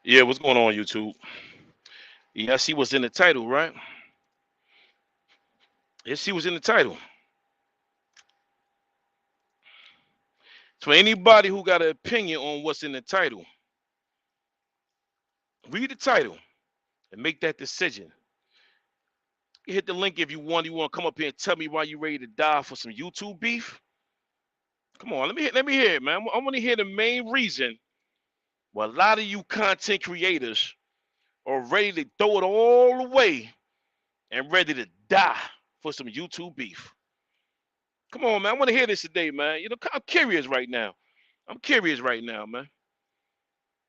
Yeah, what's going on, YouTube? Yeah, I see what's in the title, right? Yeah, see what's in the title. So anybody who got an opinion on what's in the title, read the title and make that decision. You hit the link if you want. You want to come up here and tell me why you ready to die for some YouTube beef? Come on, let me hear it, man. I want to hear the main reason why a lot of you content creators are ready to throw it all away and ready to die for some YouTube beef. Come on, man. I want to hear this today, man. I'm curious right now. I'm curious right now, man.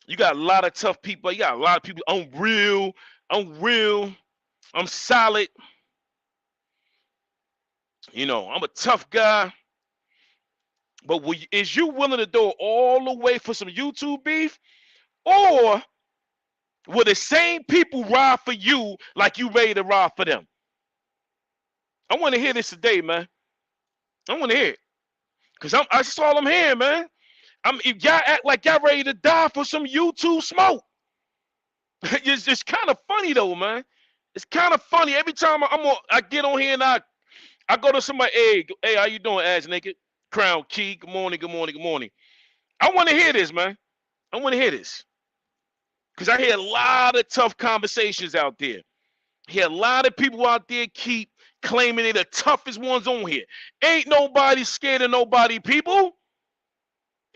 You got a lot of tough people. You got a lot of people. I'm real. I'm real. I'm solid. I'm a tough guy. But is you willing to go all the way for some YouTube beef? Or will the same people ride for you like you ready to ride for them? I want to hear this today, man. I want to hear it. Because that's all I'm hearing, man. If y'all act like y'all ready to die for some YouTube smoke. It's kind of funny, though, man. It's kind of funny. Every time I get on here and I go to somebody, hey, how you doing, ass naked? Crown Key, good morning, good morning, good morning. I want to hear this, man. I want to hear this. Because I hear a lot of tough conversations out there. I hear a lot of people out there keep claiming they're the toughest ones on here. Ain't nobody scared of nobody, people.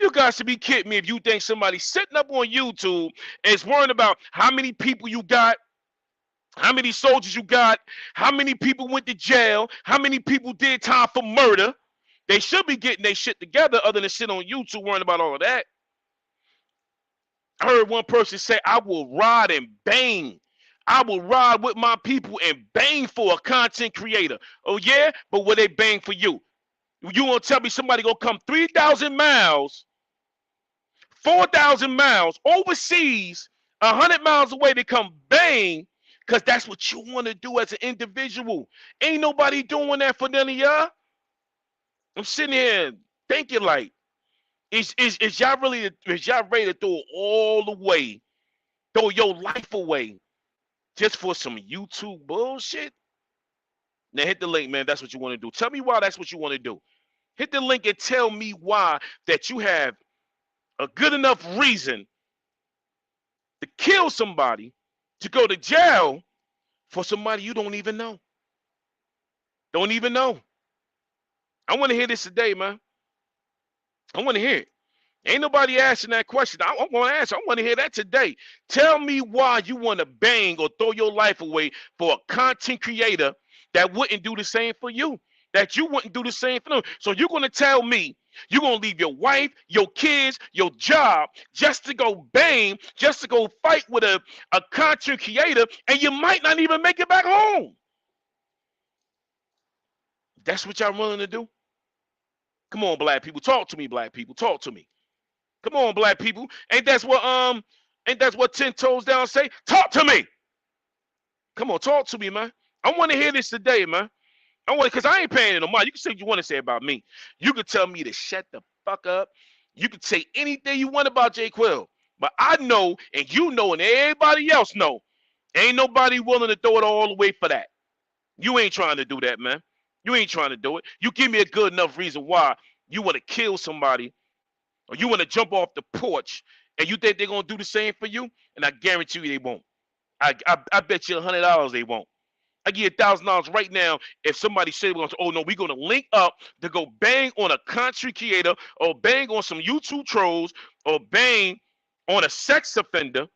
You guys should be kidding me if you think somebody sitting up on YouTube is worrying about how many people you got, how many soldiers you got, how many people went to jail, how many people did time for murder. They should be getting their shit together other than sit on YouTube worrying about all of that. I heard one person say, I will ride and bang. I will ride with my people and bang for a content creator. Oh, yeah? But will they bang for you? You want to tell me somebody going to come 3,000 miles, 4,000 miles overseas, 100 miles away to come bang because that's what you want to do as an individual. Ain't nobody doing that for none of y'all. I'm sitting here thinking like, is y'all ready to throw it all away, throw your life away just for some YouTube bullshit? Now hit the link, man. That's what you want to do. Tell me why that's what you want to do. Hit the link and tell me why that you have a good enough reason to kill somebody, to go to jail for somebody you don't even know. Don't even know. I want to hear this today, man. I want to hear it. Ain't nobody asking that question. I'm going to answer. I want to hear that today. Tell me why you want to bang or throw your life away for a content creator that wouldn't do the same for you, that you wouldn't do the same for them. So you're going to tell me you're going to leave your wife, your kids, your job just to go bang, just to go fight with a content creator, and you might not even make it back home. That's what y'all willing to do? Come on, black people. Talk to me, black people. Talk to me. Come on, black people. Ain't that's what 10 toes down say? Talk to me. Come on, talk to me, man. I want to hear this today, man. Because I ain't paying no mind. You can say what you want to say about me. You can tell me to shut the fuck up. You can say anything you want about J. Quill. But I know, and you know, and everybody else know, ain't nobody willing to throw it all away for that. You ain't trying to do that, man. You ain't trying to do it. You give me a good enough reason why you want to kill somebody or you want to jump off the porch and you think they're going to do the same for you, and I guarantee you they won't. I bet you $100 they won't. I give you $1,000 right now if somebody said, oh no, we're going to link up to go bang on a content creator or bang on some YouTube trolls or bang on a sex offender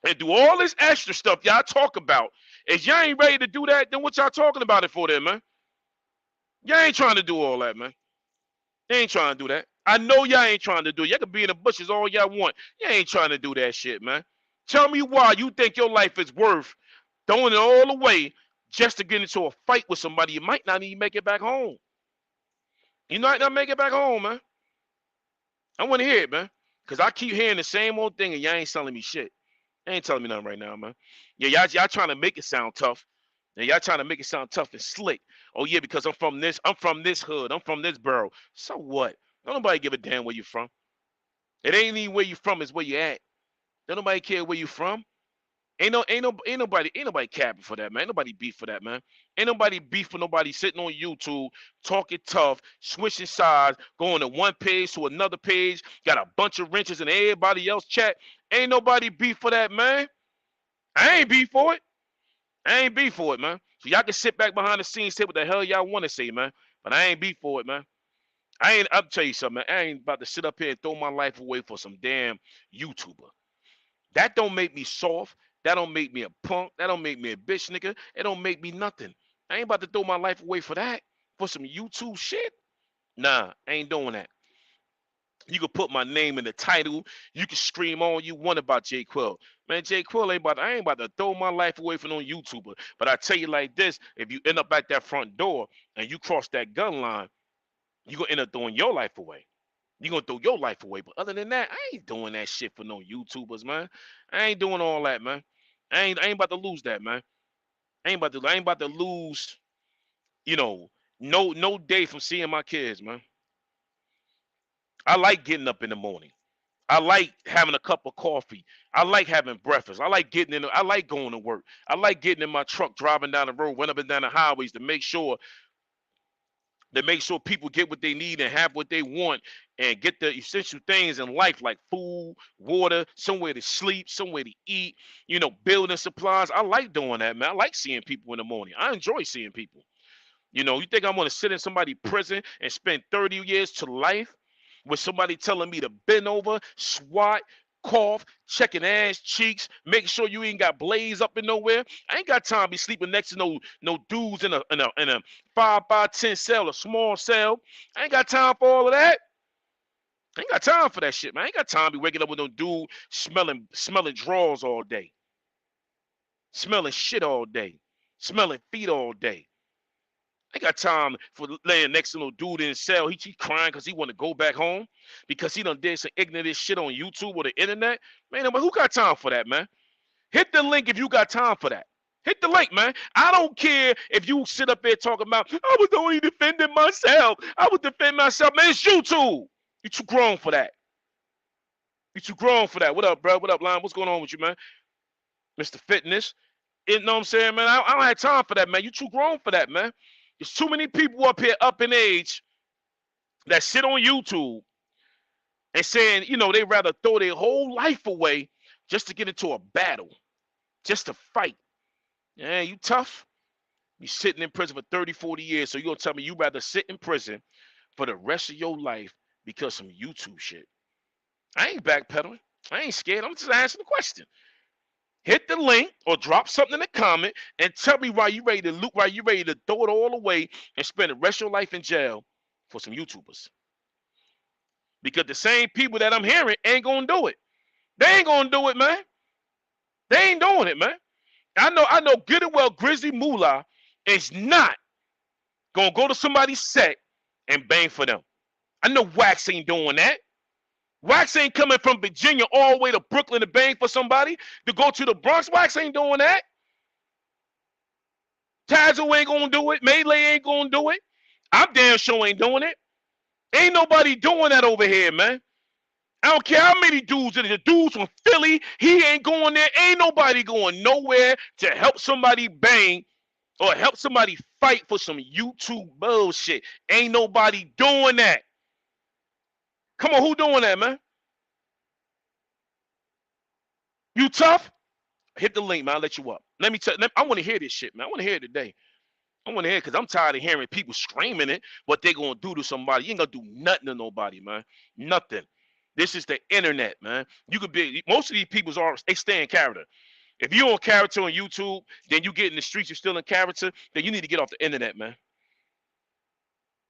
and do all this extra stuff y'all talk about. If y'all ain't ready to do that, then what y'all talking about it for then, man? Y'all ain't trying to do all that, man. They ain't trying to do that. I know y'all ain't trying to do it. Y'all can be in the bushes all y'all want. Y'all ain't trying to do that shit, man. Tell me why you think your life is worth throwing it all away just to get into a fight with somebody. You might not even make it back home. You might not make it back home, man. I want to hear it, man. Because I keep hearing the same old thing and y'all ain't telling me shit. Y'all ain't telling me nothing right now, man. Yeah, y'all trying to make it sound tough. And y'all trying to make it sound tough and slick. Oh yeah, because I'm from this hood. I'm from this borough. So what? Don't nobody give a damn where you from. It ain't even where you from, it's where you at. Don't nobody care where you from. Ain't nobody capping for that, man. Ain't nobody beef for that, man. Ain't nobody beef for nobody sitting on YouTube talking tough, switching sides, going to one page to another page, got a bunch of wrenches in everybody else chat. Ain't nobody beef for that, man. I ain't beef for it. I ain't beef for it, man. So y'all can sit back behind the scenes, say what the hell y'all want to say, man. But I ain't beef for it, man. I'll tell you something, man. I ain't about to sit up here and throw my life away for some damn YouTuber. That don't make me soft. That don't make me a punk. That don't make me a bitch, nigga. It don't make me nothing. I ain't about to throw my life away for that. For some YouTube shit. Nah, I ain't doing that. You can put my name in the title. You can scream all you want about J Quill. Man, J Quill I ain't about to throw my life away for no YouTuber. But I tell you like this, if you end up at that front door and you cross that gun line, you gonna end up throwing your life away. You gonna throw your life away. But other than that, I ain't doing that shit for no YouTubers, man. I ain't doing all that, man. I ain't about to lose that, man. I ain't about to lose, you know, no day from seeing my kids, man. I like getting up in the morning. I like having a cup of coffee. I like having breakfast. I like getting in. I like going to work. I like getting in my truck, driving down the road, went up and down the highways to make sure people get what they need and have what they want and get the essential things in life like food, water, somewhere to sleep, somewhere to eat, building supplies. I like doing that, man. I like seeing people in the morning. I enjoy seeing people. You think I'm going to sit in somebody's prison and spend 30 years to life with somebody telling me to bend over, squat, cough, checking ass cheeks, make sure you ain't got blaze up in nowhere. I ain't got time to be sleeping next to no dudes in a 5x10 cell, a small cell. I ain't got time for all of that. I ain't got time for that shit, man. I ain't got time to be waking up with no dude smelling drawers all day, smelling shit all day, smelling feet all day. I ain't got time for laying next to no dude in the cell. He crying because he want to go back home because he done did some ignorant shit on YouTube or the internet. Man, but who got time for that, man? Hit the link if you got time for that. Hit the link, man. I don't care if you sit up there talking about, I was only defending myself. I would defend myself. Man, it's YouTube. You too grown for that. You too grown for that. What up, bro? What up, Lime? What's going on with you, man? Mr. Fitness. You know what I'm saying, man? I don't have time for that, man. You too grown for that, man. There's too many people up here up in age that sit on YouTube and saying, they rather throw their whole life away just to get into a battle, just to fight. Yeah, you tough? You sitting in prison for 30, 40 years, so you're going to tell me you rather sit in prison for the rest of your life because some YouTube shit. I ain't backpedaling. I ain't scared. I'm just asking the question. Hit the link or drop something in the comment and tell me why you ready to throw it all away and spend the rest of your life in jail for some YouTubers. Because the same people that I'm hearing ain't gonna do it. They ain't gonna do it, man. They ain't doing it, man. I know good and well Grizzly Moolah is not gonna go to somebody's set and bang for them. I know Wax ain't doing that. Wax ain't coming from Virginia all the way to Brooklyn to bang for somebody to go to the Bronx. Wax ain't doing that. Tazo ain't gonna do it. Melee ain't gonna do it. I'm damn sure ain't doing it. Ain't nobody doing that over here, man. I don't care how many dudes it is. The dudes from Philly, he ain't going there. Ain't nobody going nowhere to help somebody bang or help somebody fight for some YouTube bullshit. Ain't nobody doing that. Come on, who doing that, man? You tough? Hit the link, man. I'll let you up. Let me tell you, I want to hear this shit, man. I want to hear it today. I want to hear it because I'm tired of hearing people screaming it, what they going to do to somebody. You ain't going to do nothing to nobody, man. Nothing. This is the internet, man. You could be, most of these people they stay in character. If you're on character on YouTube, then you get in the streets, you're still in character, then you need to get off the internet, man.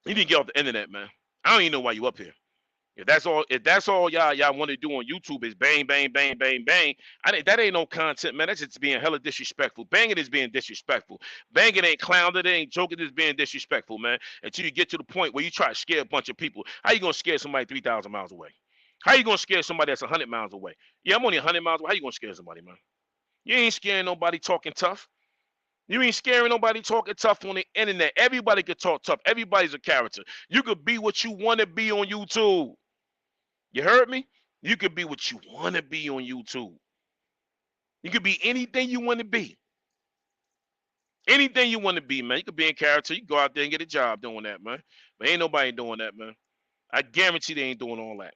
You need to get off the internet, man. I don't even know why you up here. If that's all y'all want to do on YouTube is bang, bang, bang, bang, bang, that ain't no content, man. That's just being hella disrespectful. Banging is being disrespectful. Banging ain't clowning, it ain't joking, it's being disrespectful, man. Until you get to the point where you try to scare a bunch of people. How you gonna scare somebody 3,000 miles away? How you gonna scare somebody that's 100 miles away? Yeah, I'm only 100 miles away. How you gonna scare somebody, man? You ain't scaring nobody talking tough. You ain't scaring nobody talking tough on the internet. Everybody can talk tough. Everybody's a character. You could be what you want to be on YouTube. You heard me? You could be what you want to be on YouTube. You could be anything you want to be. Anything you want to be, man. You could be in character. You go out there and get a job doing that, man. But ain't nobody doing that, man. I guarantee they ain't doing all that.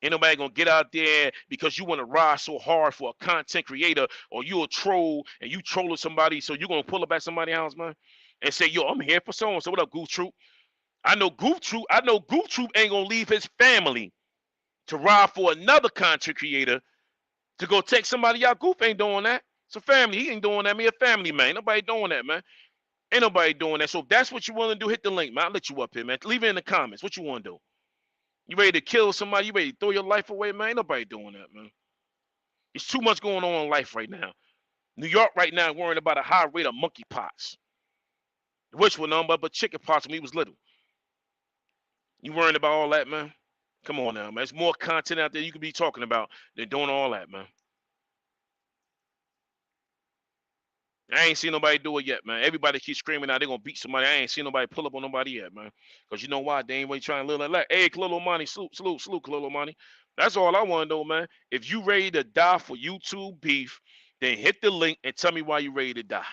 Ain't nobody gonna get out there because you want to ride so hard for a content creator, or you a troll and you trolling somebody, so you gonna pull up at somebody's house, man, and say, "Yo, I'm here for so and so. What up, Goof Troop?" I know Goof Troop ain't gonna leave his family to ride for another content creator to go take somebody out. Goof ain't doing that. It's a family. He ain't doing that. Me a family man. Ain't nobody doing that, man. Ain't nobody doing that. So if that's what you want to do, hit the link, man. I'll let you up here, man. Leave it in the comments. What you want to do? You ready to kill somebody? You ready to throw your life away, man? Ain't nobody doing that, man. There's too much going on in life right now. New York right now worrying about a high rate of monkeypox, which were none but chicken pox when he was little. You worrying about all that, man? Come on now, man. There's more content out there you could be talking about than doing all that, man. I ain't seen nobody do it yet, man. Everybody keeps screaming out they're gonna beat somebody. I ain't seen nobody pull up on nobody yet, man. Cause you know why? They ain't really trying to live like that. Hey, Khalil Money, salute, Khalil Money. That's all I want to know, man. If you ready to die for YouTube beef, then hit the link and tell me why you ready to die.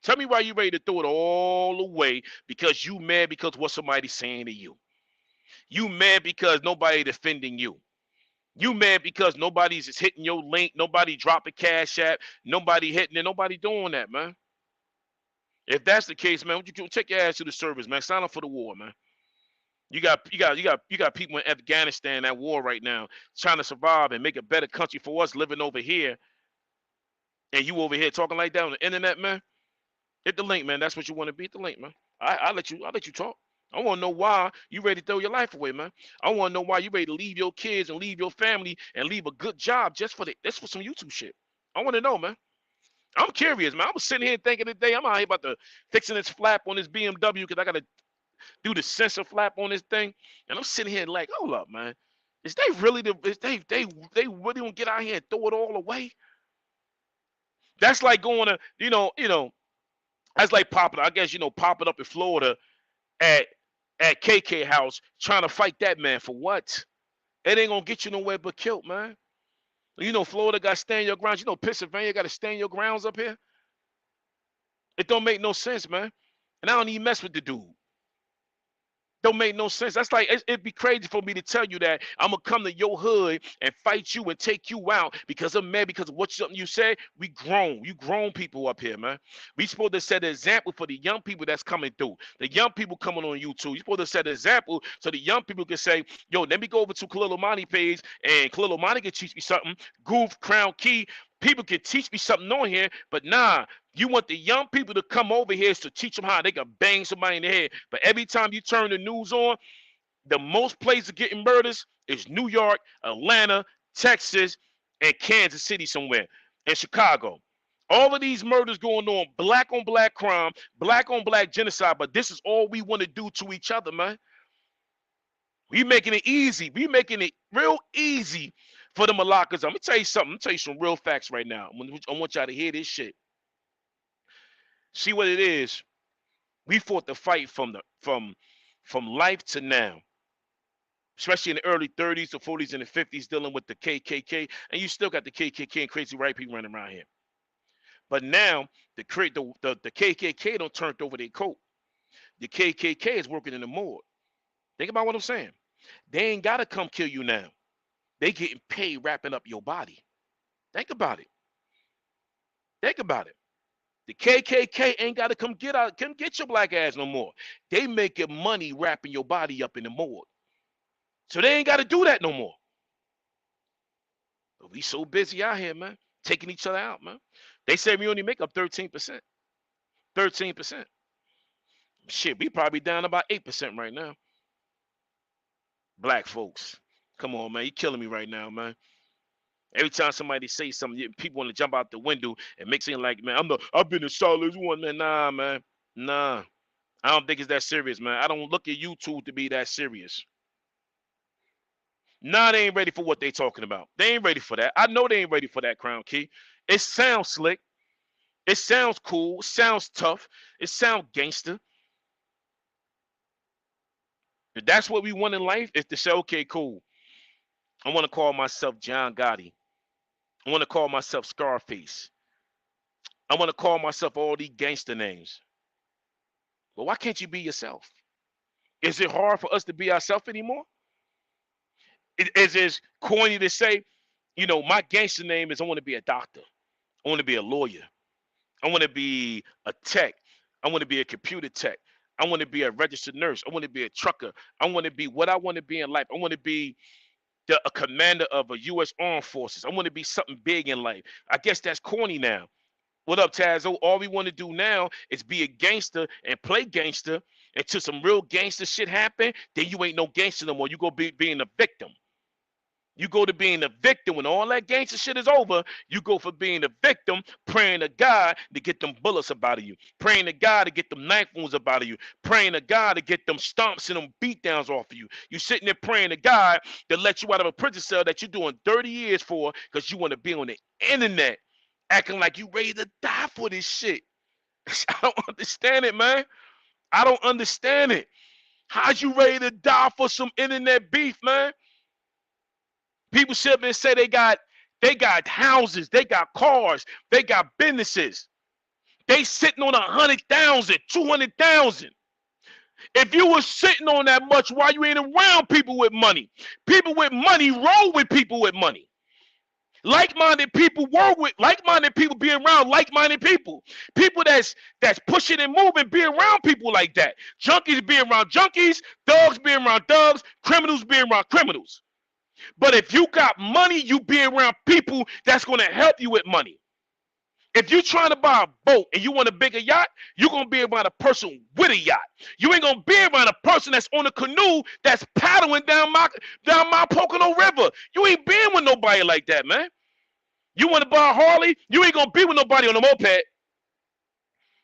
Tell me why you ready to throw it all away because you mad because what somebody's saying to you. You mad because nobody defending you. You mad because nobody's just hitting your link, nobody dropping cash app, nobody hitting it, nobody doing that, man. If that's the case, man, you take your ass to the service, man. Sign up for the war, man. You got people in Afghanistan at war right now, trying to survive and make a better country for us living over here, and you over here talking like that on the internet, man. Hit the link, man. That's what you want to be. Hit the link, man. I'll let you talk. I want to know why you ready to throw your life away, man. I want to know why you ready to leave your kids and leave your family and leave a good job just for some YouTube shit. I want to know, man. I'm curious, man. I was sitting here thinking today, I'm out here about to fixing this flap on this BMW because I got to do the sensor flap on this thing. And I'm sitting here like, hold up, man. Is they really they really gonna get out here and throw it all away? That's like going to, that's like popping, I guess, popping up in Florida at KK house trying to fight that man for what? It ain't gonna get you nowhere but killed, man. Florida got to stand your grounds. Pennsylvania got to stand your grounds up here. It don't make no sense, man. And I don't even mess with the dude. Don't make no sense. That's like it'd be crazy for me to tell you that I'm gonna come to your hood and fight you and take you out because I'm mad because of what something you said. You grown people up here, man. We supposed to set an example for the young people that's coming through. The young people coming on YouTube. You supposed to set an example so the young people can say, "Yo, let me go over to Khalil Omani page and Khalil Omani can teach me something." Goof, Crown Key, people can teach me something on here, but nah. You want the young people to come over here to teach them how they can bang somebody in the head. But every time you turn the news on, the most places getting murders is New York, Atlanta, Texas, and Kansas City somewhere, and Chicago. All of these murders going on black crime, black on black genocide. But this is all we want to do to each other, man. We making it easy. We making it real easy for the Malakas. I'm gonna tell you something. I'm gonna tell you some real facts right now. I want y'all to hear this shit. See what it is. We fought the fight from life to now, especially in the early 30s, the 40s, and the 50s, dealing with the KKK, and you still got the KKK and crazy white people running around here. But now the KKK don't turned over their coat. The KKK is working in the morgue. Think about what I'm saying. They ain't gotta come kill you now. They getting paid wrapping up your body. Think about it. Think about it. The KKK ain't got to come get your black ass no more. They making money wrapping your body up in the morgue. So they ain't got to do that no more. But we so busy out here, man, taking each other out, man. They say we only make up 13%. 13%. Shit, we probably down about 8% right now. Black folks. Come on, man. You killing me right now, man. Every time somebody say something, people want to jump out the window and make it seem like, man, I've been the solid one, man. Nah, man. Nah. I don't think it's that serious, man. I don't look at YouTube to be that serious. Nah, they ain't ready for what they talking about. They ain't ready for that. I know they ain't ready for that, Crown Key. It sounds slick. It sounds cool. It sounds tough. It sounds gangster. If that's what we want in life, is to say, okay, cool. I want to call myself John Gotti. I want to call myself Scarface. I want to call myself all these gangster names. But why can't you be yourself? Is it hard for us to be ourselves anymore? Is it corny to say, my gangster name is I want to be a doctor. I want to be a lawyer. I want to be a tech. I want to be a computer tech. I want to be a registered nurse. I want to be a trucker. I want to be what I want to be in life. I want to be a commander of a U.S. Armed Forces. I want to be something big in life. I guess that's corny now. What up, Tazo? All we want to do now is be a gangster and play gangster until some real gangster shit happen. Then you ain't no gangster no more. You go being a victim. You go to being a victim when all that gangster shit is over. You go for being a victim, praying to God to get them bullets up out of you, praying to God to get them knife wounds up out of you, praying to God to get them stomps and them beatdowns off of you. You sitting there praying to God to let you out of a prison cell that you're doing 30 years for because you want to be on the internet acting like you ready to die for this shit. I don't understand it, man. I don't understand it. How's you ready to die for some internet beef, man? People sit up and say they got houses, they got cars, they got businesses. They sitting on 100,000, 200,000. If you were sitting on that much, why you ain't around people with money? People with money roll with people with money. Like-minded people work with like-minded people, be around like-minded people. People that's pushing and moving, be around people like that. Junkies be around junkies, thugs be around thugs, criminals be around criminals. But if you got money, you be around people that's going to help you with money. If you're trying to buy a boat and you want a bigger yacht, you're going to be around a person with a yacht. You ain't going to be around a person that's on a canoe that's paddling down my Pocono River. You ain't being with nobody like that, man. You want to buy a Harley, you ain't going to be with nobody on a moped.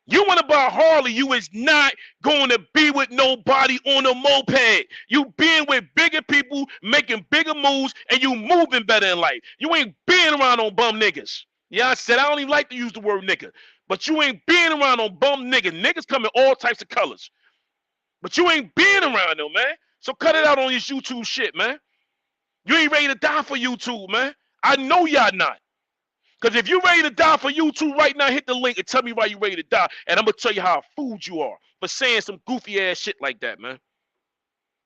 You want to buy a Harley, you is not going to be with nobody on a moped. You being with bigger people, making bigger moves, and you moving better in life. You ain't being around on bum niggas. Yeah, I said I don't even like to use the word nigga, but you ain't being around on bum niggas. Niggas come in all types of colors, but you ain't being around them, man. So cut it out on this YouTube shit, man. You ain't ready to die for YouTube, man. I know y'all not. Because if you're ready to die for YouTube right now, hit the link and tell me why you're ready to die. And I'm going to tell you how fooled you are for saying some goofy ass shit like that, man.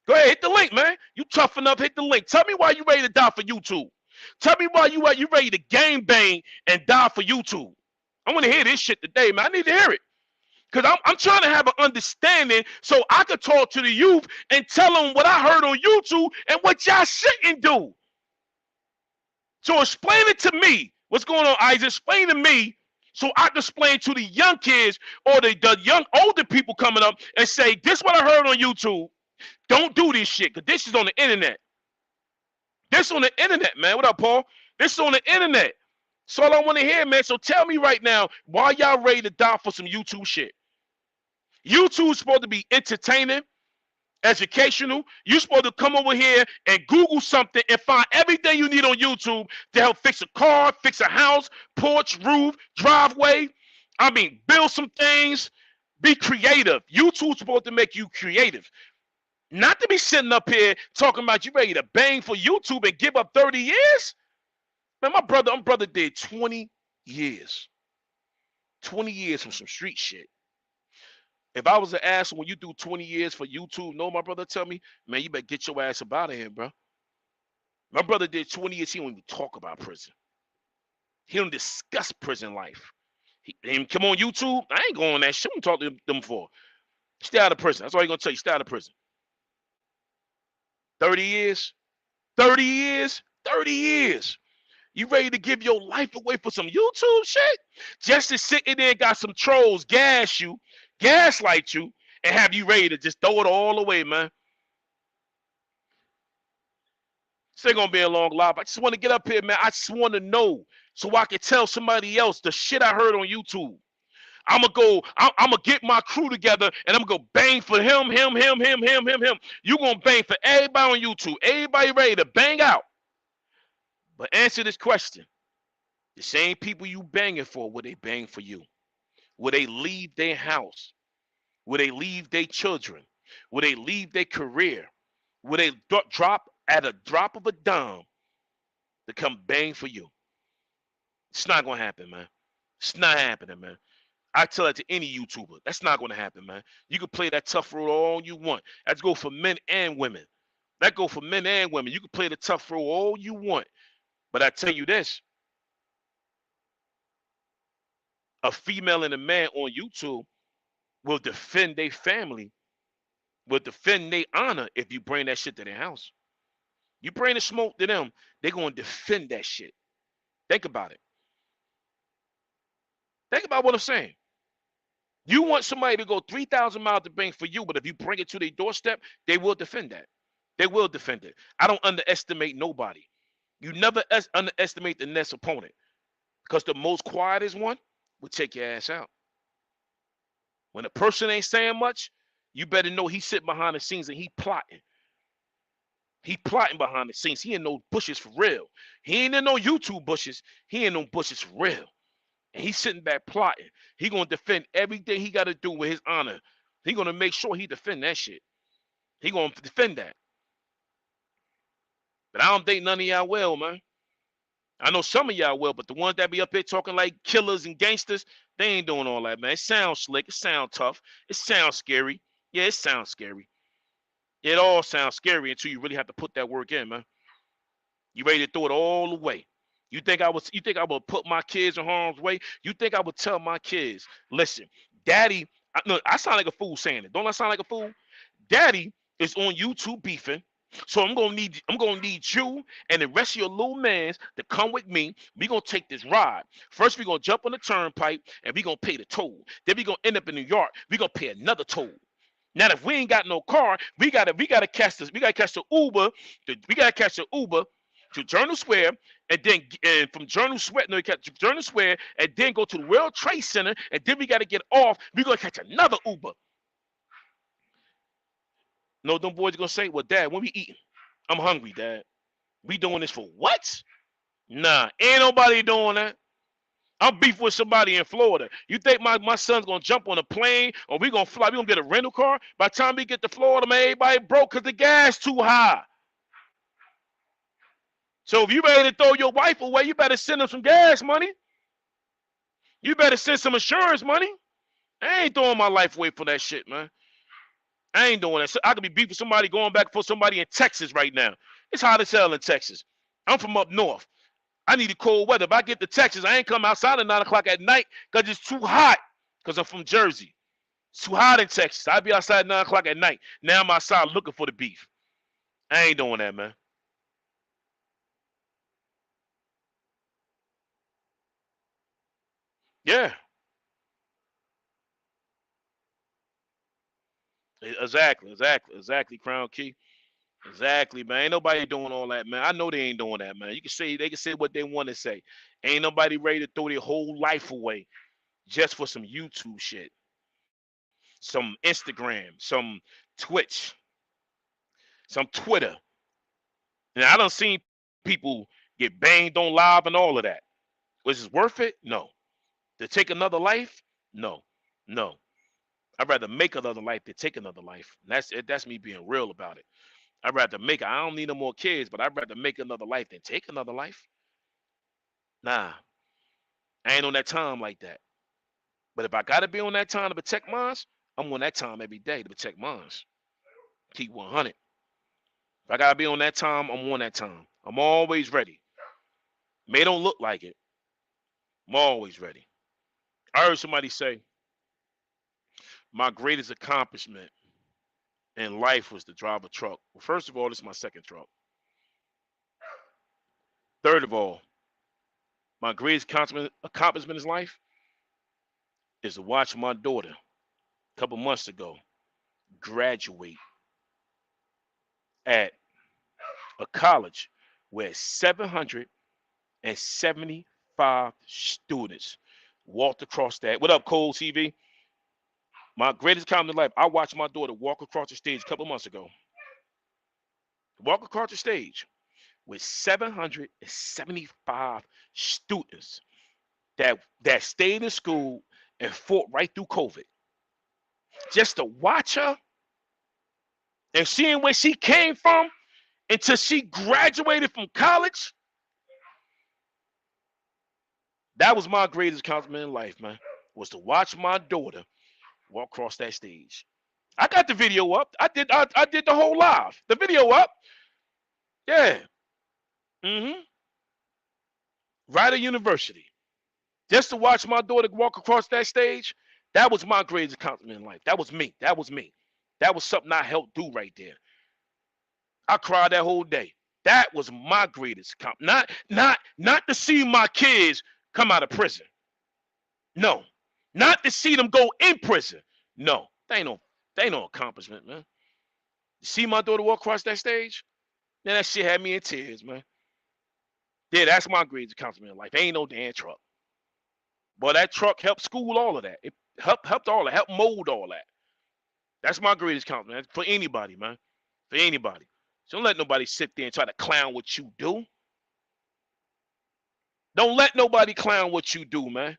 Go ahead, hit the link, man. You tough enough, hit the link. Tell me why you're ready to die for YouTube. Tell me why you ready to gang bang and die for YouTube. I want to hear this shit today, man. I need to hear it. Because I'm trying to have an understanding so I could talk to the youth and tell them what I heard on YouTube and what y'all shouldn't do. So explain it to me. What's going on, Isaac? Explain to me so I can explain to the young kids or the young older people coming up and say, this is what I heard on YouTube. Don't do this shit, because this is on the internet. This is on the internet, man. What up, Paul? This is on the internet. That's all I want to hear, man. So tell me right now, why y'all ready to die for some YouTube shit? YouTube's supposed to be entertaining, educational. You're supposed to come over here and Google something and find everything you need on YouTube to help fix a car, fix a house, porch, roof, driveway. I mean, build some things. Be creative. YouTube's supposed to make you creative. Not to be sitting up here talking about you ready to bang for YouTube and give up 30 years. Man, my brother did 20 years. 20 years from some street shit. If I was to ask when you do 20 years for YouTube, no, my brother tell me, man, you better get your ass up out of here, bro. My brother did 20 years. He don't even talk about prison. He don't discuss prison life. He come on YouTube. I ain't going on that shit. I'm talking to them for. Stay out of prison. That's all he's going to tell you. Stay out of prison. 30 years. 30 years. 30 years. You ready to give your life away for some YouTube shit? Just to sit in there and got some trolls gaslight you, and have you ready to just throw it all away, man. This ain't gonna be a long live. I just want to get up here, man. I just want to know so I can tell somebody else the shit I heard on YouTube. I'm gonna get my crew together and I'm gonna go bang for him. You gonna bang for everybody on YouTube. Everybody ready to bang out. But answer this question. The same people you banging for, will they bang for you? Will they leave their house? Will they leave their children? Will they leave their career? Will they drop at a drop of a dime to come bang for you? It's not gonna happen, man. It's not happening, man. I tell that to any YouTuber. That's not gonna happen, man. You can play that tough role all you want. That's go for men and women. That go for men and women. You can play the tough role all you want. But I tell you this, a female and a man on YouTube will defend their family, will defend their honor if you bring that shit to their house. You bring the smoke to them, they're gonna defend that shit. Think about it. Think about what I'm saying. You want somebody to go 3,000 miles to bang for you, but if you bring it to their doorstep, they will defend that. They will defend it. I don't underestimate nobody. You never underestimate the next opponent because the most quietest one will take your ass out. When a person ain't saying much, you better know he's sitting behind the scenes and he plotting. He plotting behind the scenes. He in no bushes for real. He ain't in no YouTube bushes. He in no bushes for real. And he's sitting back plotting. He gonna defend everything he got to do with his honor. He gonna make sure he defend that shit. He gonna defend that. But I don't think none of y'all will, man. I know some of y'all will, but the ones that be up here talking like killers and gangsters, they ain't doing all that, man. It sounds slick. It sounds tough. It sounds scary. Yeah, it sounds scary. It all sounds scary until you really have to put that work in, man. You ready to throw it all away. You think I would put my kids in harm's way? You think I would tell my kids, listen, daddy, no, I sound like a fool saying it. Don't I sound like a fool? Daddy is on YouTube beefing. So I'm gonna need you and the rest of your little mans to come with me. We're gonna take this ride. First, we're gonna jump on the turnpike and we're gonna pay the toll. Then we're gonna end up in New York. We're gonna pay another toll. Now, if we ain't got no car, we gotta catch this. We gotta catch the Uber. We gotta catch the Uber to Journal Square, and from Journal Square, no, catch Journal Square, and then go to the World Trade Center, and then we gotta get off. We gonna catch another Uber. No, them boys gonna say, "Well, Dad, when we eating? I'm hungry, Dad. We doing this for what? Nah, ain't nobody doing that. I'm beef with somebody in Florida. You think my son's gonna jump on a plane or we gonna fly? We gonna get a rental car? By the time we get to Florida, man, everybody broke because the gas too high. So if you ready to throw your wife away, you better send them some gas money. You better send some insurance money. I ain't throwing my life away for that shit, man. I ain't doing that. So I could be beefing somebody going back for somebody in Texas right now. It's hot as hell in Texas. I'm from up north. I need the cold weather. If I get to Texas, I ain't come outside at 9 o'clock at night because it's too hot because I'm from Jersey. It's too hot in Texas. I'd be outside at 9 o'clock at night. Now I'm outside looking for the beef. I ain't doing that, man. Yeah, exactly, Crown Key. Exactly, man. Ain't nobody doing all that, man. I know they ain't doing that, man. They can say what they want to say. Ain't nobody ready to throw their whole life away just for some YouTube shit, some Instagram, some Twitch, some Twitter. And I done seen people get banged on live and all of that. Was it worth it? No. To take another life? No. No. I'd rather make another life than take another life. And that's me being real about it. I'd rather make I don't need no more kids, but I'd rather make another life than take another life. Nah, I ain't on that time like that. But if I gotta be on that time to protect mines, I'm on that time every day to protect mines. Keep 100. If I gotta be on that time, I'm on that time. I'm always ready. May don't look like it. I'm always ready. I heard somebody say my greatest accomplishment in life was to drive a truck. Well, first of all, this is my second truck. Third of all, my greatest accomplishment in life is to watch my daughter a couple months ago graduate at a college where 775 students walked across that. What up, Cole TV? My greatest accomplishment in life, I watched my daughter walk across the stage a couple months ago. Walk across the stage with 775 students that stayed in school and fought right through COVID. Just to watch her and seeing where she came from until she graduated from college. That was my greatest accomplishment in life, man. Was to watch my daughter walk across that stage. I got the video up. I did the whole live. The video up. Yeah. Mm-hmm. Right at university. Just to watch my daughter walk across that stage, that was my greatest accomplishment in life. That was me. That was me. That was something I helped do right there. I cried that whole day. That was my greatest accomplishment. Not to see my kids come out of prison. No. Not to see them go in prison. No. They ain't no accomplishment, man. See my daughter walk across that stage? Man, that shit had me in tears, man. Yeah, that's my greatest accomplishment in life. Ain't no damn truck. But that truck helped school all of that. It helped all that, helped mold all that. That's my greatest compliment for anybody, man. For anybody. So don't let nobody sit there and try to clown what you do. Don't let nobody clown what you do, man.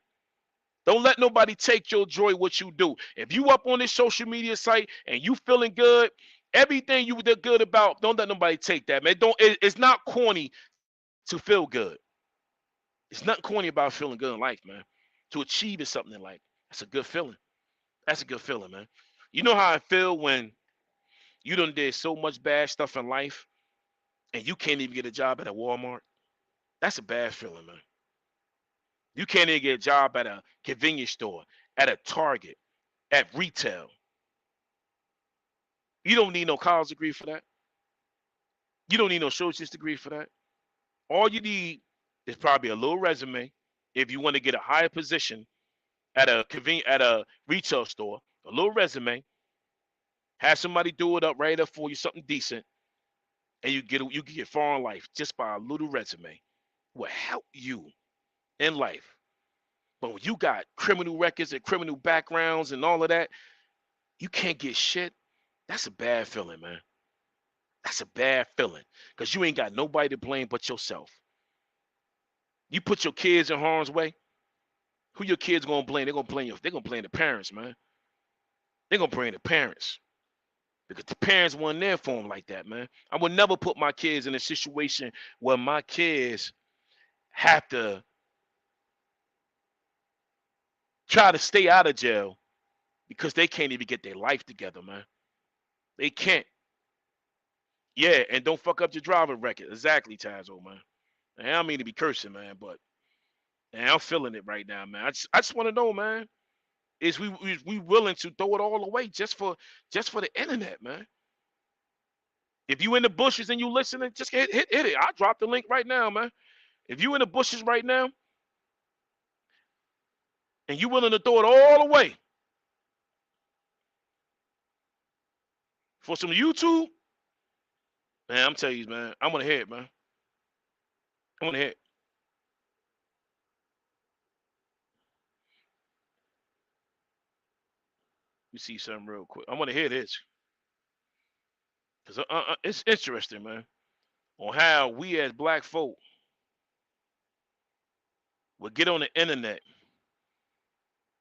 Don't let nobody take your joy what you do. If you up on this social media site and you feeling good, everything you did good about, don't let nobody take that, man. It's not corny to feel good. It's nothing corny about feeling good in life, man. To achieve is something in life. That's a good feeling. That's a good feeling, man. You know how I feel when you done did so much bad stuff in life and you can't even get a job at a Walmart? That's a bad feeling, man. You can't even get a job at a convenience store, at a Target, at retail. You don't need no college degree for that. You don't need no associate's degree for that. All you need is probably a little resume if you want to get a higher position at a retail store, a little resume, have somebody do it up right up for you, something decent, and you can get far in life just by a little resume. Will help you in life. But when you got criminal records and criminal backgrounds and all of that, you can't get shit. That's a bad feeling, man. That's a bad feeling because you ain't got nobody to blame but yourself. You put your kids in harm's way. Who your kids gonna blame? They're gonna blame you. They're gonna blame the parents, man. They're gonna blame the parents because the parents weren't there for them like that, man. I would never put my kids in a situation where my kids have to try to stay out of jail because they can't even get their life together, man. They can't. Yeah, and don't fuck up your driving record. Exactly, Tazo, man. And I don't mean to be cursing, man, but man, I'm feeling it right now, man. I just want to know, man, is we willing to throw it all away just for the internet, man? If you in the bushes and you listening, just hit it. I'll drop the link right now, man. If you in the bushes right now and you willing to throw it all away for some YouTube, man, I'm telling you, man, I want to hear it, man. I want to hear it. Let me see something real quick. I want to hear this because it's interesting, man, on how we as black folk would get on the internet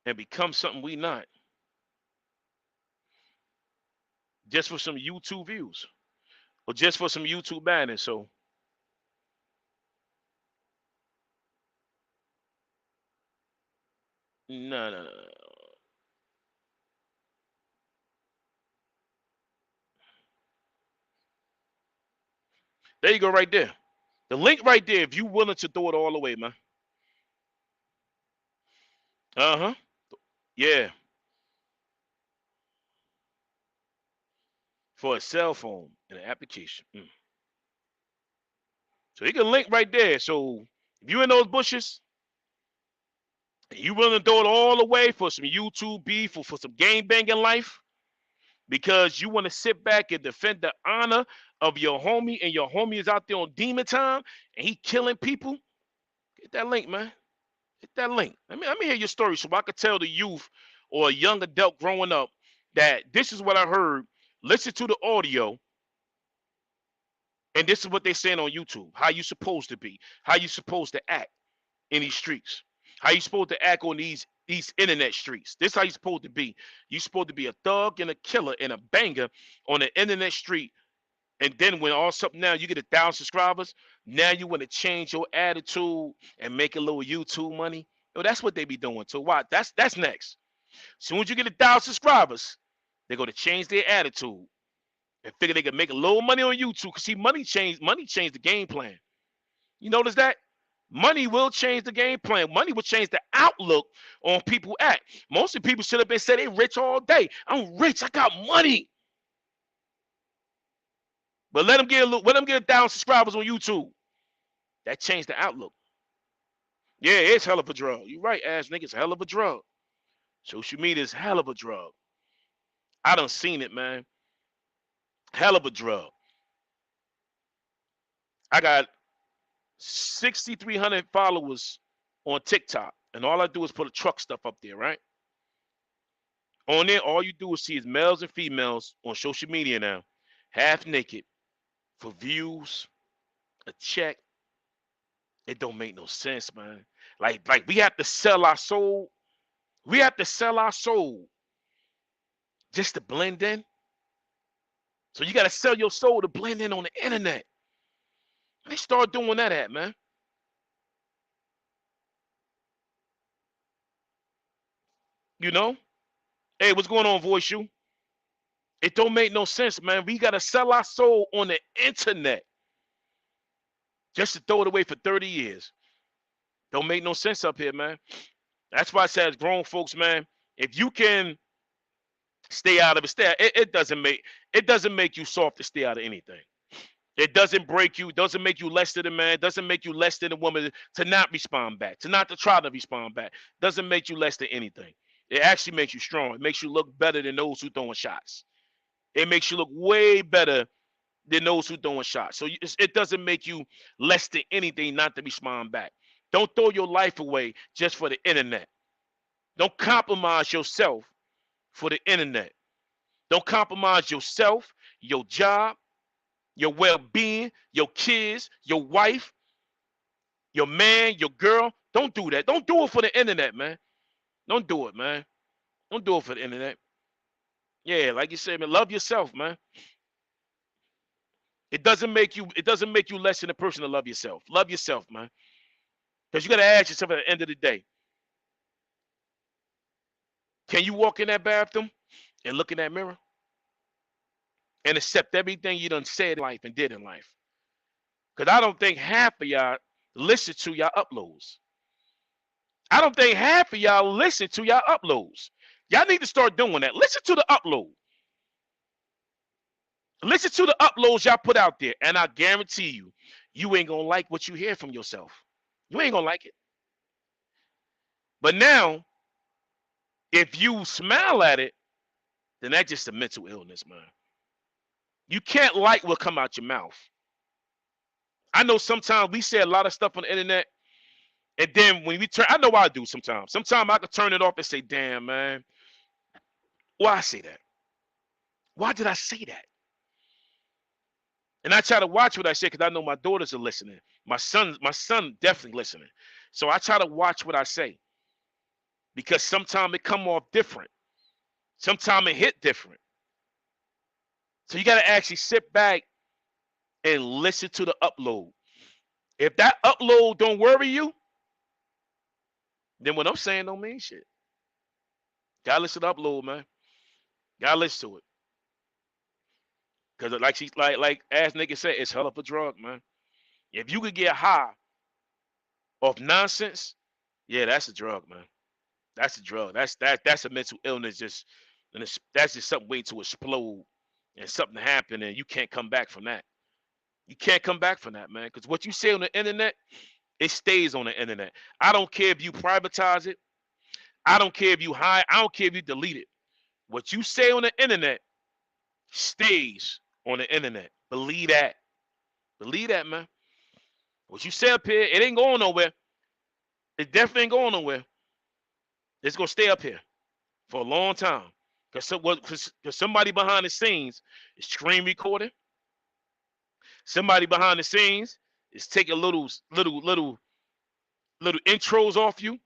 and become something we not just for some YouTube views or just for some YouTube banners. So no. There you go, right there. The link right there. If you willing to throw it all away, man. Uh huh. Yeah, for a cell phone and an application. So you can link right there. So if you in those bushes, and you willing to throw it all away for some YouTube beef or for some game banging life, because you want to sit back and defend the honor of your homie, and your homie is out there on demon time and he killing people, get that link, man. Hit that link. Let me hear your story so I could tell the youth or a young adult growing up that this is what I heard. Listen to the audio, and this is what they're saying on YouTube. How you supposed to be, how you supposed to act in these streets, how you supposed to act on these internet streets. This how you supposed to be. You supposed to be a thug and a killer and a banger on the internet street And then when all something now you get 1,000 subscribers, now you want to change your attitude and make a little YouTube money. Yo, that's what they be doing. So why? That's next. Soon as you get 1,000 subscribers, they're gonna change their attitude and figure they can make a little money on YouTube. Cause see, money changed the game plan. You notice that? Money will change the game plan. Money will change the outlook on people act. Most of the people should have been saying they rich all day. I'm rich. I got money. But let them get 1,000 subscribers on YouTube. That changed the outlook. Yeah, it's hell of a drug. You're right, ass nigga. It's hell of a drug. Social media is hell of a drug. I done seen it, man. Hell of a drug. I got 6,300 followers on TikTok, and all I do is put a truck stuff up there, right? On there, all you do is see is males and females on social media now, half naked, for views, a check. It don't make no sense, man. Like we have to sell our soul. We have to sell our soul just to blend in. So you got to sell your soul to blend in on the internet. They start doing that at, man. You know? Hey, what's going on, Voice You? It don't make no sense, man. We got to sell our soul on the internet just to throw it away for 30 years. Don't make no sense up here, man. That's why I said, as grown folks, man, if you can stay out of it, it doesn't make you soft to stay out of anything. It doesn't break you, doesn't make you less than a man, doesn't make you less than a woman to not respond back, to not to try to respond back. Doesn't make you less than anything. It actually makes you strong. It makes you look better than those who throwing shots. It makes you look way better than those who throwing shots. So it doesn't make you less than anything not to respond back. Don't throw your life away just for the internet. Don't compromise yourself for the internet. Don't compromise yourself, your job, your well-being, your kids, your wife, your man, your girl. Don't do that. Don't do it for the internet, man. Don't do it, man. Don't do it for the internet. Yeah, like you said, man, love yourself, man. It doesn't make you less than a person to love yourself. Love yourself, man. Because you got to ask yourself at the end of the day, can you walk in that bathroom and look in that mirror and accept everything you done said in life and did in life? Because I don't think half of y'all listen to y'all uploads. I don't think half of y'all listen to y'all uploads. Y'all need to start doing that. Listen to the upload. Listen to the uploads y'all put out there, and I guarantee you, you ain't gonna like what you hear from yourself. You ain't gonna like it. But now, if you smile at it, then that's just a mental illness, man. You can't like what come out your mouth. I know sometimes we say a lot of stuff on the internet, and then when we turn, I know I do sometimes. Sometimes I could turn it off and say, damn, man, why I say that? Why did I say that? And I try to watch what I say because I know my daughters are listening. My son definitely listening. So I try to watch what I say because sometimes it come off different. Sometimes it hit different. So you got to actually sit back and listen to the upload. If that upload don't worry you, then what I'm saying don't mean shit. Gotta listen to the upload, man. Gotta listen to it. Cause like as nigga said, it's hell of a drug, man. If you could get high off nonsense, yeah, that's a drug, man. That's a drug. That's a mental illness. That's just something waiting to explode and something to happen, and you can't come back from that. You can't come back from that, man. Because what you say on the internet, it stays on the internet. I don't care if you privatize it. I don't care if you hide. I don't care if you delete it. What you say on the internet stays on the internet. Believe that. Believe that, man. What you say up here, it ain't going nowhere. It definitely ain't going nowhere. It's gonna stay up here for a long time. Because somebody behind the scenes is screen recording. Somebody behind the scenes is taking little intros off you.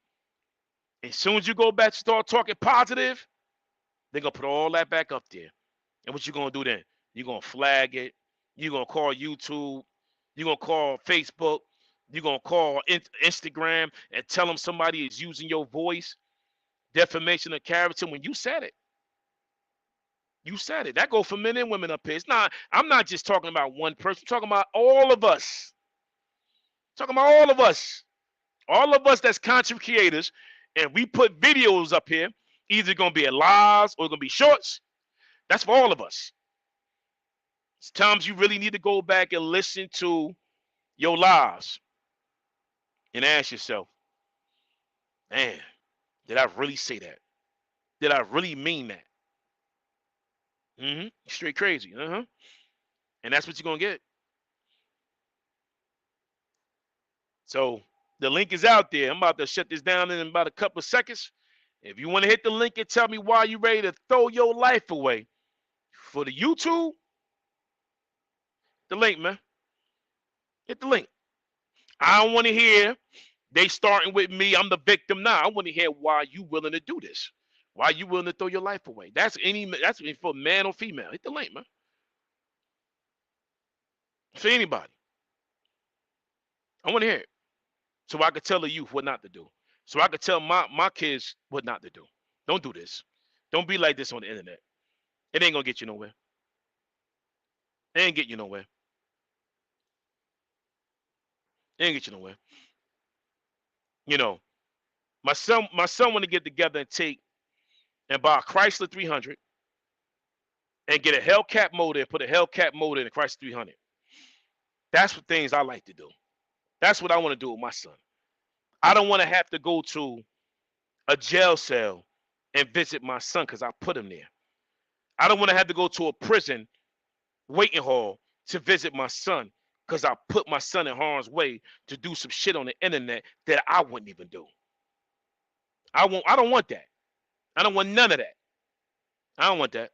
As soon as you go back, start talking positive, they're gonna put all that back up there. And what you gonna do then? You're gonna flag it. You're gonna call YouTube. You're gonna call Facebook. You're gonna call Instagram and tell them somebody is using your voice, defamation of character. When you said it, you said it. That go for men and women up here. It's not. I'm not just talking about one person. I'm talking about all of us. I'm talking about all of us. All of us that's content creators, and we put videos up here. Either gonna be lives or gonna be shorts. That's for all of us. Sometimes you really need to go back and listen to your lives and ask yourself, man, did I really say that? Did I really mean that? Straight crazy. And that's what you're gonna get. So the link is out there. I'm about to shut this down in about a couple of seconds. If you want to hit the link and tell me why you ready to throw your life away for the YouTube, the link, man. Hit the link. I don't want to hear they starting with me. I'm the victim now. I want to hear why you willing to do this. Why you willing to throw your life away? That's for man or female. Hit the link, man. For anybody. I want to hear it. So I could tell the youth what not to do. So I could tell my kids what not to do. Don't do this. Don't be like this on the internet. It ain't gonna get you nowhere. It ain't get you nowhere. It ain't get you nowhere. You know, my son want to get together and take and buy a Chrysler 300 and get a Hellcat motor and put a Hellcat motor in a Chrysler 300. That's what things I like to do. That's what I want to do with my son. I don't want to have to go to a jail cell and visit my son because I put him there. I don't want to have to go to a prison waiting hall to visit my son because I put my son in harm's way to do some shit on the internet that I wouldn't even do. I don't want that. I don't want none of that. I don't want that.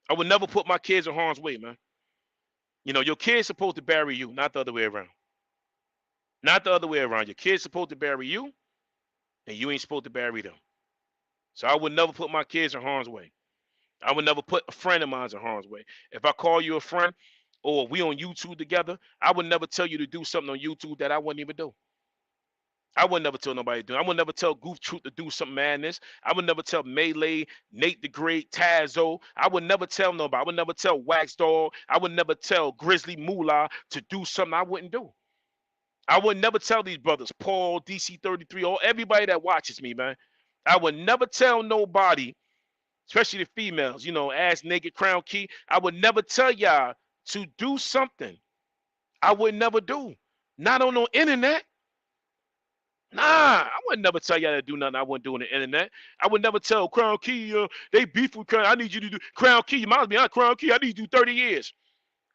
I would never put my kids in harm's way, man. You know, your kid's supposed to bury you, not the other way around. Not the other way around. Your kid's supposed to bury you, and you ain't supposed to bury them. So I would never put my kids in harm's way. I would never put a friend of mine in harm's way. If I call you a friend or we on YouTube together, I would never tell you to do something on YouTube that I wouldn't even do. I would never tell nobody to do. I would never tell Goof Troop to do some madness. I would never tell Melee, Nate the Great, Tazo. I would never tell nobody. I would never tell Wax Dog. I would never tell Grizzly Moolah to do something I wouldn't do. I would never tell these brothers, Paul, DC33, or everybody that watches me, man. I would never tell nobody, especially the females, you know, ass naked crown key. I would never tell y'all to do something I would never do. Not on no internet. Nah, I would never tell y'all to do nothing I wouldn't do on the internet. I would never tell Crown Key, they beef with Crown. I need you to do Crown Key. You might be on Crown Key. I need you to do 30 years.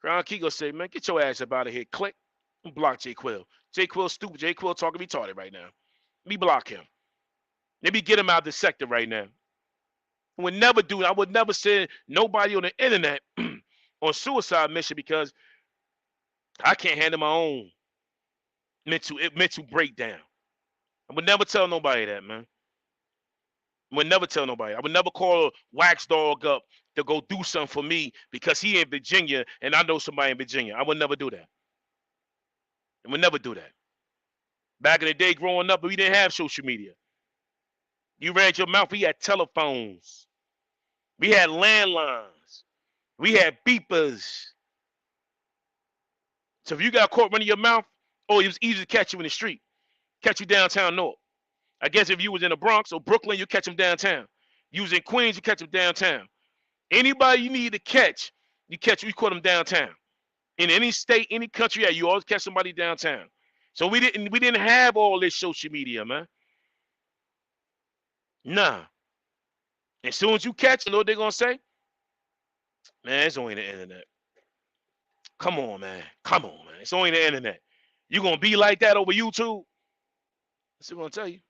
Crown Key gonna say, man, get your ass up out of here. Click and block J Quill. J Quill stupid. J Quill talking retarded right now. Let me block him. Let me get him out of the sector right now. I would never do it. I would never send nobody on the internet on suicide mission because I can't handle my own mental breakdown. I would never tell nobody that, man. I would never tell nobody. I would never call Wax Dog up to go do something for me because he in Virginia and I know somebody in Virginia. I would never do that. I would never do that. Back in the day growing up, we didn't have social media. You ran your mouth, we had telephones. We had landlines. We had beepers. So if you got caught running your mouth, oh, it was easy to catch you in the street. Catch you downtown North. I guess if you was in the Bronx or Brooklyn, you catch them downtown. You was in Queens, you catch them downtown. Anybody you need to catch, you caught them downtown. In any state, any country, yeah, you always catch somebody downtown. So we didn't have all this social media, man. Nah. As soon as you catch, you know what they're gonna say? Man, it's only the internet. Come on, man. Come on, man. It's only the internet. You gonna be like that over YouTube? That's what I'm gonna tell you.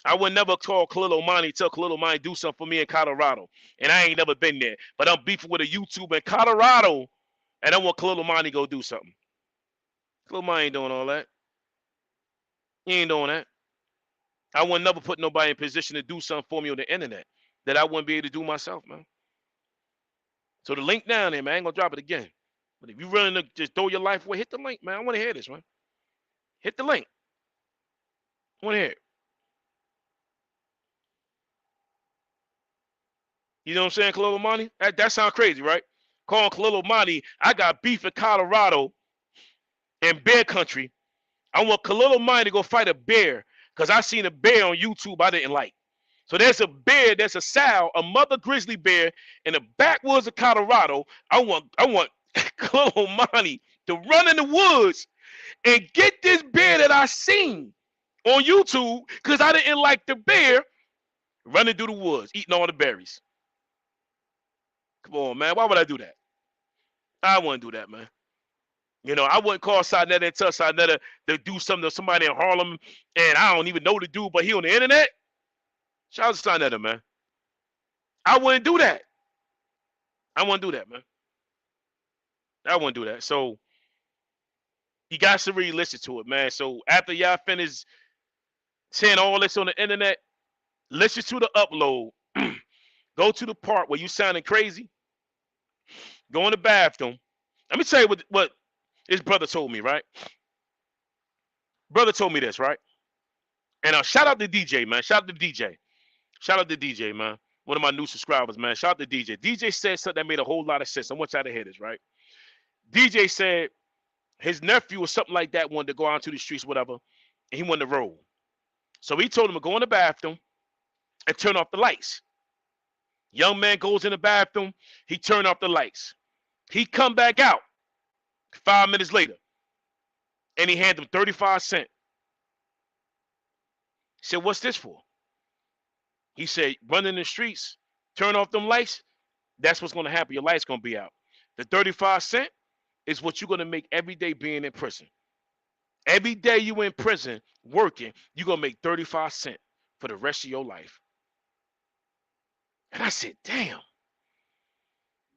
I would never call Khalil Omani, tell Khalil Omani do something for me in Colorado. And I ain't never been there. But I'm beefing with a YouTuber in Colorado, and I want Khalil Omani to go do something. Khalil Omani ain't doing all that. He ain't doing that. I would never put nobody in position to do something for me on the internet that I wouldn't be able to do myself, man. So the link down there, man. I ain't gonna drop it again. But if you willing to just throw your life away, hit the link, man. I want to hear this, man. Hit the link. I want to hear it. You know what I'm saying, Khalil Money? That sounds crazy, right? Calling Khalil Money, I got beef in Colorado in bear country. I want Khalil Money to go fight a bear because I seen a bear on YouTube I didn't like. So there's a bear, there's a sow, a mother grizzly bear in the backwoods of Colorado. I want Khalil Money to run in the woods and get this bear that I seen on YouTube because I didn't like the bear running through the woods, eating all the berries. Come on, man. Why would I do that? I wouldn't do that, man. You know, I wouldn't call Sinetta and tell Sinetta to do something to somebody in Harlem, and I don't even know the dude, but he on the internet. Shout out to Sinetta, man. I wouldn't do that. I wouldn't do that, man. I wouldn't do that. So you guys to really listen to it, man. So after y'all finish saying all this on the internet, listen to the upload. Go to the part where you sounding crazy. Go in the bathroom. Let me tell you what his brother told me, right? Brother told me this, right? And shout out to DJ, man. Shout out to DJ. Shout out to DJ, man. One of my new subscribers, man. Shout out to DJ. DJ said something that made a whole lot of sense. I want y'all to hear this, right? DJ said his nephew or something like that wanted to go out to the streets, whatever, and he wanted to roll. So he told him to go in the bathroom and turn off the lights. Young man goes in the bathroom. He turned off the lights. He come back out 5 minutes later, and he handed him 35 cents. He said, "What's this for?" He said, "Run in the streets, turn off them lights. That's what's going to happen. Your light's going to be out. The 35 cents is what you're going to make every day being in prison. Every day you in prison working, you're going to make 35 cents for the rest of your life." And I said, damn.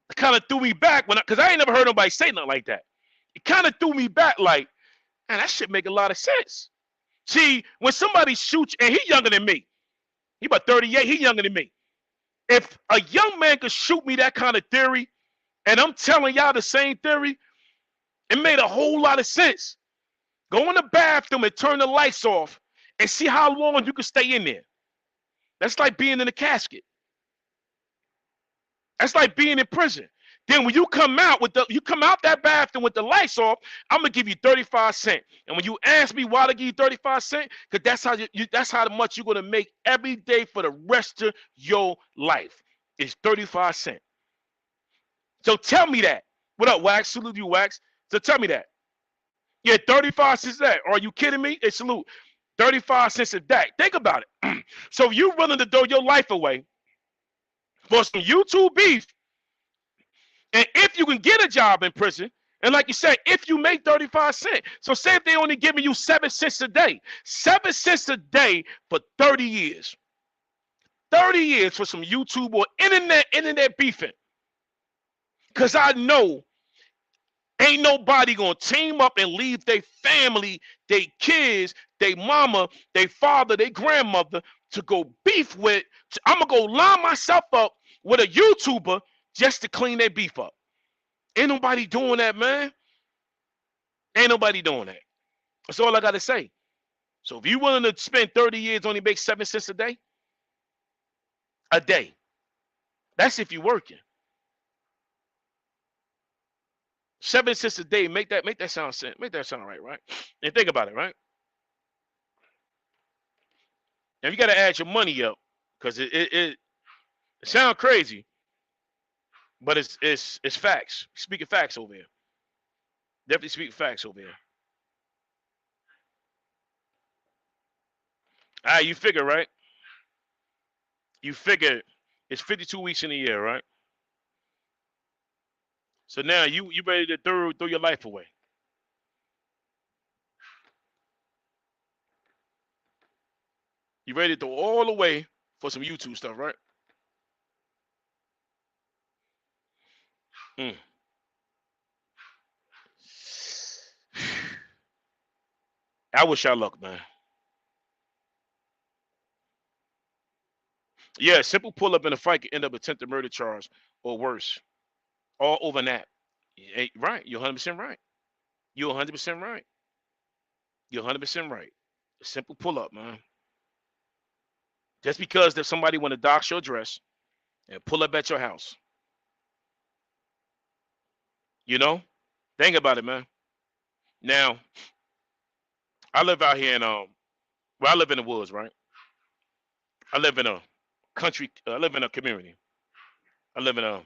It kind of threw me back because I ain't never heard nobody say nothing like that. It kind of threw me back like, man, that shit make a lot of sense. See, when somebody shoots, and he younger than me, he about 38, he younger than me. If a young man could shoot me that kind of theory, and I'm telling y'all the same theory, it made a whole lot of sense. Go in the bathroom and turn the lights off and see how long you can stay in there. That's like being in a casket. That's like being in prison. Then when you come out that bathroom with the lights off, I'm gonna give you 35 cents. And when you ask me why to give you 35 cents, because that's how much you're gonna make every day for the rest of your life. It's 35 cents. So tell me that. What up, Wax? Salute you, Wax. So tell me that. Yeah, 35 cents that. Are you kidding me? It's salute. 35 cents a day. Think about it. So you're willing to throw your life away for some YouTube beef, and if you can get a job in prison, and like you said, if you make 35 cents, so say if they only giving you 7 cents a day, 7 cents a day for 30 years. 30 years for some YouTube or internet beefing. Because I know ain't nobody gonna team up and leave their family, their kids, their mama, their father, their grandmother to go beef with. I'm gonna go line myself up with a YouTuber just to clean their beef up. Ain't nobody doing that, man. Ain't nobody doing that. That's all I gotta say. So if you're willing to spend 30 years only make 7 cents a day, that's if you're working. 7 cents a day, make that sound sense. Make that sound right? And think about it, right? Now you gotta add your money up because it sounds crazy, but it's facts. Speaking facts over here. Definitely speaking facts over here. All right, you figure, right? You figure it's 52 weeks in a year, right? So now you ready to throw your life away. You ready to throw all away for some YouTube stuff, right? Mm. I wish y'all luck, man. Yeah, simple pull up in a fight could end up attempted murder charge or worse. all over an app. Right. You're 100% right. You're 100% right. You're 100% right. A simple pull up, man. Just because there's somebody want to dox your address and pull up at your house, you know? Think about it, man. Now, I live out here in well, I live in the woods, right? I live in a country. I live in a community. I live in a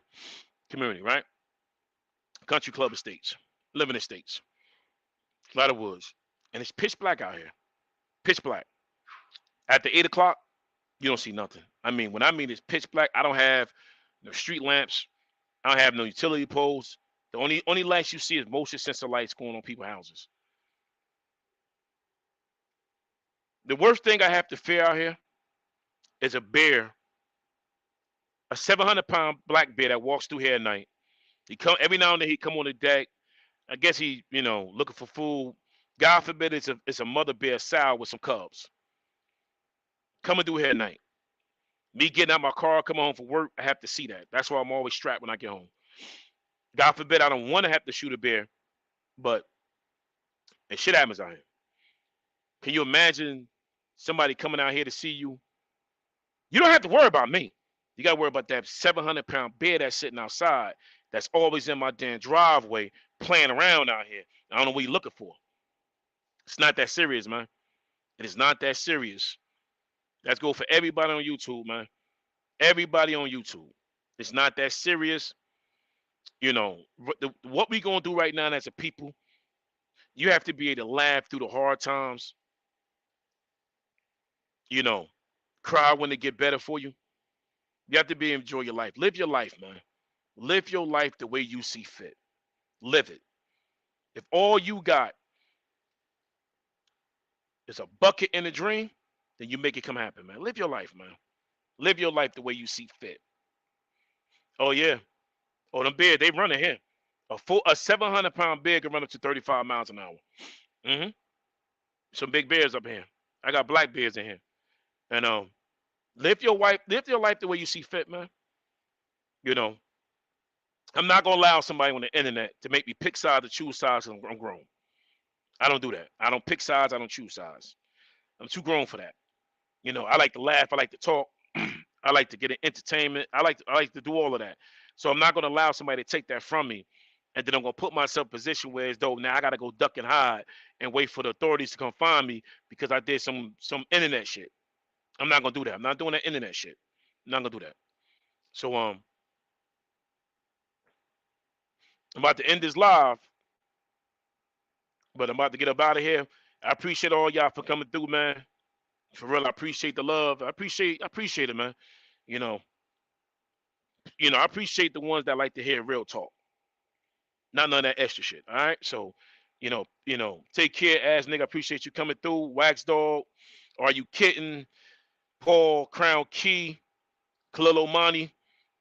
community, right? Country club estates. Live in estates. A lot of woods, and it's pitch black out here. Pitch black. After 8 o'clock, you don't see nothing. I mean, when I mean it's pitch black, I don't have no street lamps. I don't have no utility poles. The only lights you see is motion sensor lights going on people's houses. The worst thing I have to fear out here is a bear, a 700-pound black bear that walks through here at night. He come every now and then. He come on the deck. I guess he, looking for food. God forbid it's a mother bear sow with some cubs coming through here at night. Me getting out my car, coming home from work, I have to see that. That's why I'm always strapped when I get home. God forbid I don't want to have to shoot a bear, but it shit happens out here. Can you imagine somebody coming out here to see you? You don't have to worry about me. You got to worry about that 700-pound bear that's sitting outside, that's always in my damn driveway playing around out here. I don't know what you're looking for. It's not that serious, man. It is not that serious. That's go for everybody on YouTube, man. Everybody on YouTube. It's not that serious. What we going to do right now as a people, you have to be able to laugh through the hard times, cry when they get better for you. You have to be enjoy your life. Live your life, man. Live your life the way you see fit. Live it. If all you got is a bucket and a dream, then you make it come happen, man. Live your life, man. Live your life the way you see fit. Oh yeah. Oh, them bears, they running here. A 700-pound bear can run up to 35 miles an hour. Mm-hmm. Some big bears up here. I got black bears in here. And live your life the way you see fit, man. I'm not gonna allow somebody on the internet to make me pick sides or choose sides because I'm grown. I don't do that. I don't pick sides, I don't choose sides. I'm too grown for that. I like to laugh, I like to talk, I like to get an entertainment. I like to do all of that. So I'm not gonna allow somebody to take that from me. And then I'm gonna put myself in a position where as though now I gotta go duck and hide and wait for the authorities to come find me because I did some internet shit. I'm not gonna do that. I'm not doing that internet shit. I'm not gonna do that. So I'm about to end this live, but I'm about to get up out of here. I appreciate all y'all for coming through, man. For real, I appreciate the love. I appreciate it, man. You know, I appreciate the ones that like to hear real talk, not none of that extra shit. All right, so, take care, ass nigga. I appreciate you coming through. Wax Dog, Are You Kidding? Paul, Crown Key, Khalil Omani.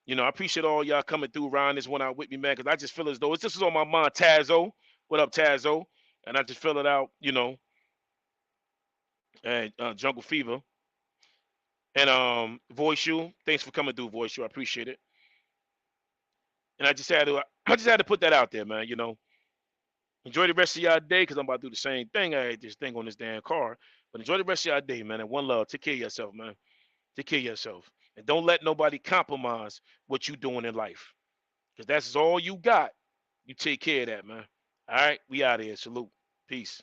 I appreciate all y'all coming through, Ryan, this one out with me, man, because I just feel as though this is on my mind. Tazo, what up, Tazo? And I just fill it out, and Jungle Fever. And Voice You, thanks for coming through, Voice You. I appreciate it. And I just had to put that out there, man. Enjoy the rest of y'all day because I'm about to do the same thing. I had this thing on this damn car. But enjoy the rest of y'all day, man. And one love. Take care of yourself, man. Take care of yourself. And don't let nobody compromise what you doing in life. Because that's all you got. You take care of that, man. All right, we out of here. Salute. Peace.